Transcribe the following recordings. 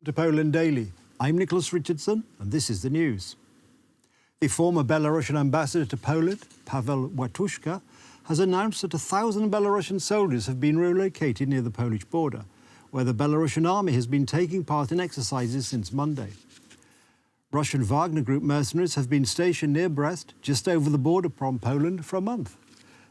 To Poland Daily. I'm Nicholas Richardson, and this is the news. The former Belarusian ambassador to Poland, Paweł Łatuszka, has announced that 1,000 Belarusian soldiers have been relocated near the Polish border, where the Belarusian army has been taking part in exercises since Monday. Russian Wagner Group mercenaries have been stationed near Brest, just over the border from Poland, for a month.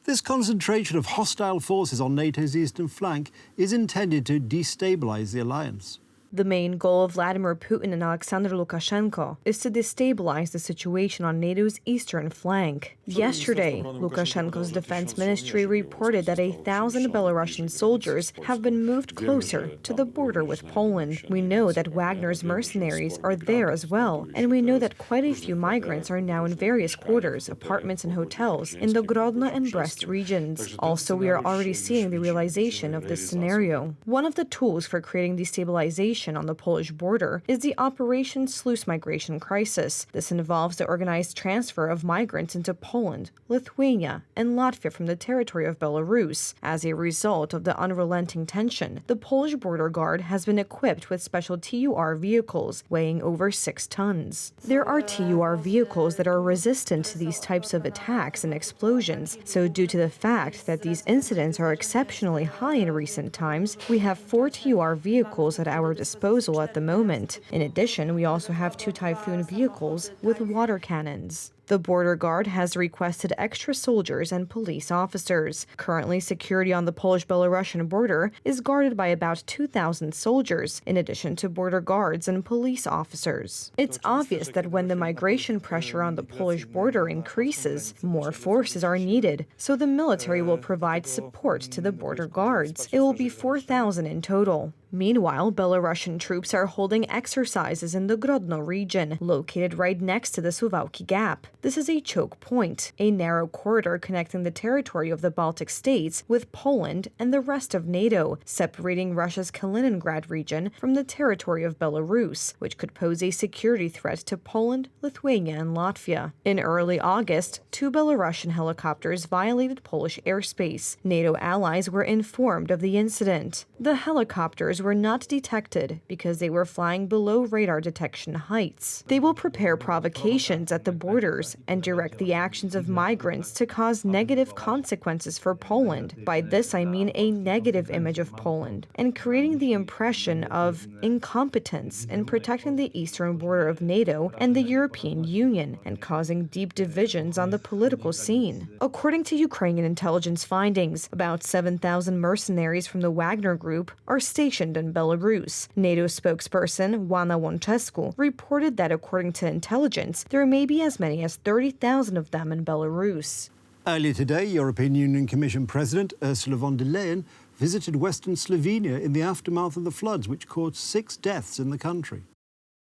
This concentration of hostile forces on NATO's eastern flank is intended to destabilize the alliance. The main goal of Vladimir Putin and Alexander Lukashenko is to destabilize the situation on NATO's eastern flank. Yesterday, Lukashenko's defense ministry reported that 1,000 Belarusian soldiers have been moved closer to the border with Poland. We know that Wagner's mercenaries are there as well, and we know that quite a few migrants are now in various quarters, apartments and hotels in the Grodno and Brest regions. Also, we are already seeing the realization of this scenario. One of the tools for creating destabilization on the Polish border is the Operation Sluice Migration Crisis. This involves the organized transfer of migrants into Poland, Lithuania, and Latvia from the territory of Belarus. As a result of the unrelenting tension, the Polish border guard has been equipped with special TUR vehicles weighing over 6 tons. There are TUR vehicles that are resistant to these types of attacks and explosions, so due to the fact that these incidents are exceptionally high in recent times, we have 4 TUR vehicles at our disposal at the moment. In addition, we also have 2 Typhoon vehicles with water cannons. The border guard has requested extra soldiers and police officers. Currently, security on the Polish-Belarusian border is guarded by about 2,000 soldiers, in addition to border guards and police officers. It's obvious that when the migration pressure on the Polish border increases, more forces are needed, so the military will provide support to the border guards. It will be 4,000 in total. Meanwhile, Belarusian troops are holding exercises in the Grodno region, located right next to the Suwałki Gap. This is a choke point, a narrow corridor connecting the territory of the Baltic states with Poland and the rest of NATO, separating Russia's Kaliningrad region from the territory of Belarus, which could pose a security threat to Poland, Lithuania, and Latvia. In early August, 2 Belarusian helicopters violated Polish airspace. NATO allies were informed of the incident. The helicopters were not detected because they were flying below radar detection heights. They will prepare provocations at the borders and direct the actions of migrants to cause negative consequences for Poland. By this, I mean a negative image of Poland and creating the impression of incompetence in protecting the eastern border of NATO and the European Union and causing deep divisions on the political scene. According to Ukrainian intelligence findings, about 7,000 mercenaries from the Wagner Group are stationed in Belarus. NATO spokesperson Wana Łączewska reported that according to intelligence, there may be as many as 30,000 of them in Belarus. Earlier today, European Union Commission President Ursula von der Leyen visited Western Slovenia in the aftermath of the floods, which caused 6 deaths in the country.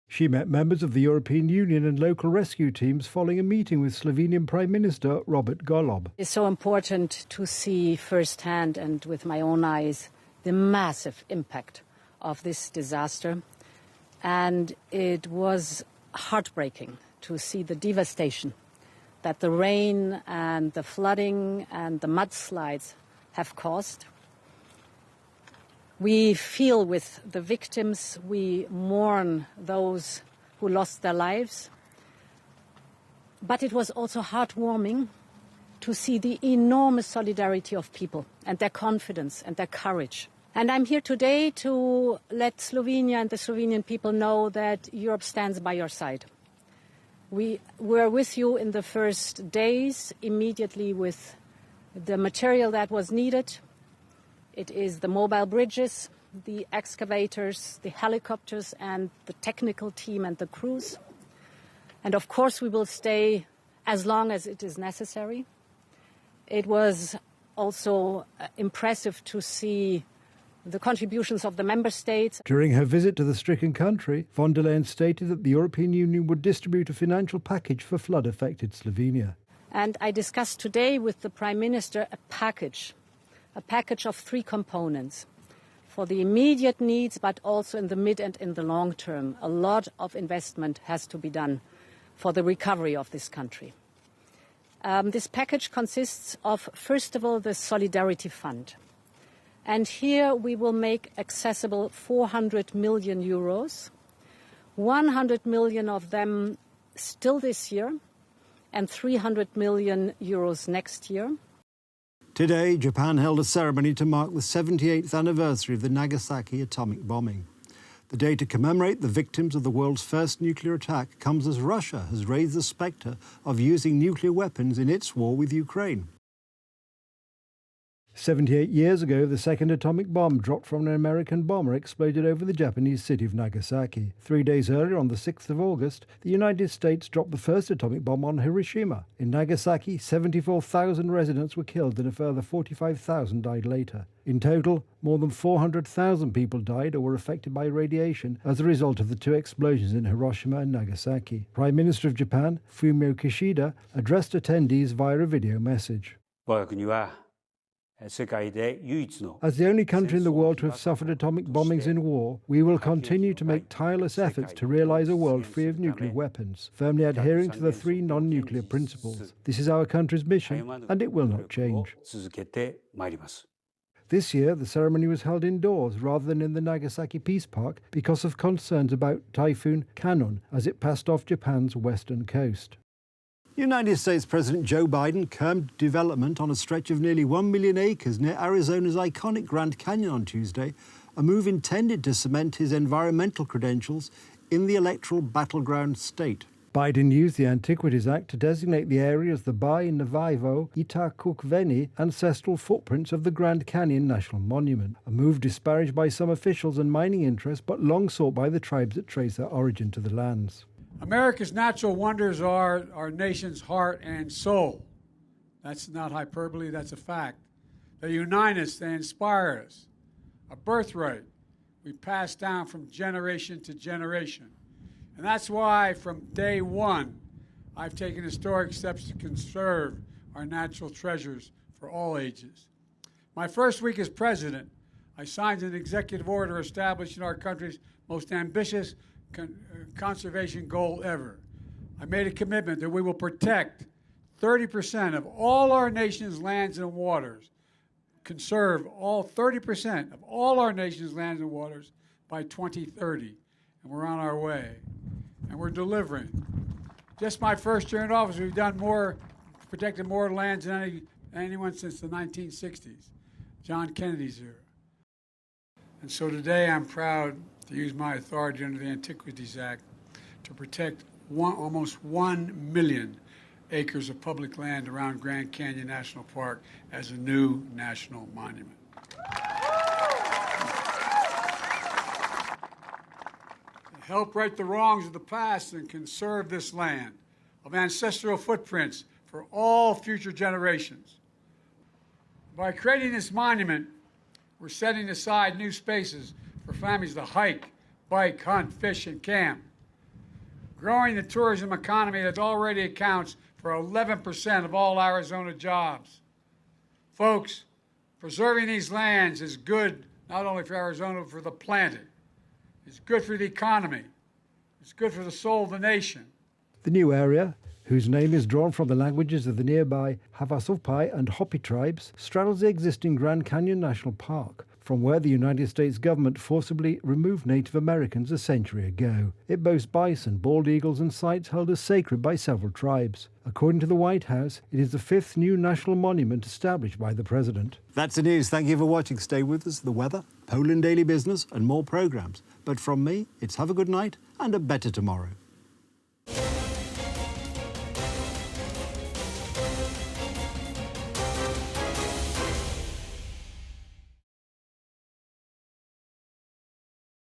She met members of the European Union and local rescue teams following a meeting with Slovenian Prime Minister Robert Golob. It's so important to see firsthand and with my own eyes the massive impact of this disaster. And it was heartbreaking to see the devastation that the rain and the flooding and the mudslides have caused. We feel with the victims, we mourn those who lost their lives. But it was also heartwarming to see the enormous solidarity of people and their confidence and their courage. And I'm here today to let Slovenia and the Slovenian people know that Europe stands by your side. We were with you in the first days, immediately with the material that was needed. It is the mobile bridges, the excavators, the helicopters, and the technical team and the crews. And of course, we will stay as long as it is necessary. It was also impressive to see the contributions of the member states. During her visit to the stricken country, von der Leyen stated that the European Union would distribute a financial package for flood-affected Slovenia. And I discussed today with the Prime Minister a package of 3 components for the immediate needs, but also in the mid and in the long term. A lot of investment has to be done for the recovery of this country. This package consists of, first of all, the Solidarity Fund. And here we will make accessible 400 million euros 100 million of them still this year, and 300 million euros next year. Today, Japan held a ceremony to mark the 78th anniversary of the Nagasaki atomic bombing. The day to commemorate the victims of the world's first nuclear attack comes as Russia has raised the spectre of using nuclear weapons in its war with Ukraine. 78 years ago, the second atomic bomb dropped from an American bomber exploded over the Japanese city of Nagasaki. 3 days earlier, on the 6th of August, the United States dropped the first atomic bomb on Hiroshima. In Nagasaki, 74,000 residents were killed and a further 45,000 died later. In total, more than 400,000 people died or were affected by radiation as a result of the two explosions in Hiroshima and Nagasaki. Prime Minister of Japan, Fumio Kishida, addressed attendees via a video message. As the only country in the world to have suffered atomic bombings in war, we will continue to make tireless efforts to realize a world free of nuclear weapons, firmly adhering to the 3 non-nuclear principles. This is our country's mission, and it will not change. This year, the ceremony was held indoors rather than in the Nagasaki Peace Park because of concerns about Typhoon Kannon as it passed off Japan's western coast. United States President Joe Biden curbed development on a stretch of nearly 1 million acres near Arizona's iconic Grand Canyon on Tuesday, a move intended to cement his environmental credentials in the electoral battleground state. Biden used the Antiquities Act to designate the area as the Bai-Navajo Itakukveni ancestral footprints of the Grand Canyon National Monument, a move disparaged by some officials and mining interests but long sought by the tribes that trace their origin to the lands. America's natural wonders are our nation's heart and soul. That's not hyperbole, that's a fact. They unite us, they inspire us. A birthright we pass down from generation to generation. And that's why from day one, I've taken historic steps to conserve our natural treasures for all ages. My first week as president, I signed an executive order establishing our country's most ambitious conservation goal ever. I made a commitment that we will protect 30% of all our nation's lands and waters, conserve all 30% of all our nation's lands and waters by 2030. And we're on our way. And we're delivering. Just my first year in office, we've done more, protected more lands than anyone since the 1960s, John Kennedy's era. And so today I'm proud to use my authority under the Antiquities Act to protect almost 1 million acres of public land around Grand Canyon National Park as a new national monument. To help right the wrongs of the past and conserve this land of ancestral footprints for all future generations. By creating this monument, we're setting aside new spaces for families to hike, bike, hunt, fish, and camp. Growing the tourism economy that already accounts for 11% of all Arizona jobs. Folks, preserving these lands is good not only for Arizona, but for the planet. It's good for the economy. It's good for the soul of the nation. The new area, whose name is drawn from the languages of the nearby Havasupai and Hopi tribes, straddles the existing Grand Canyon National Park, from where the United States government forcibly removed Native Americans a century ago. It boasts bison, bald eagles, and sites held as sacred by several tribes. According to the White House, it is the 5th new national monument established by the president. That's the news. Thank you for watching. Stay with us. The weather, Poland Daily Business, and more programmes. But from me, it's have a good night and a better tomorrow.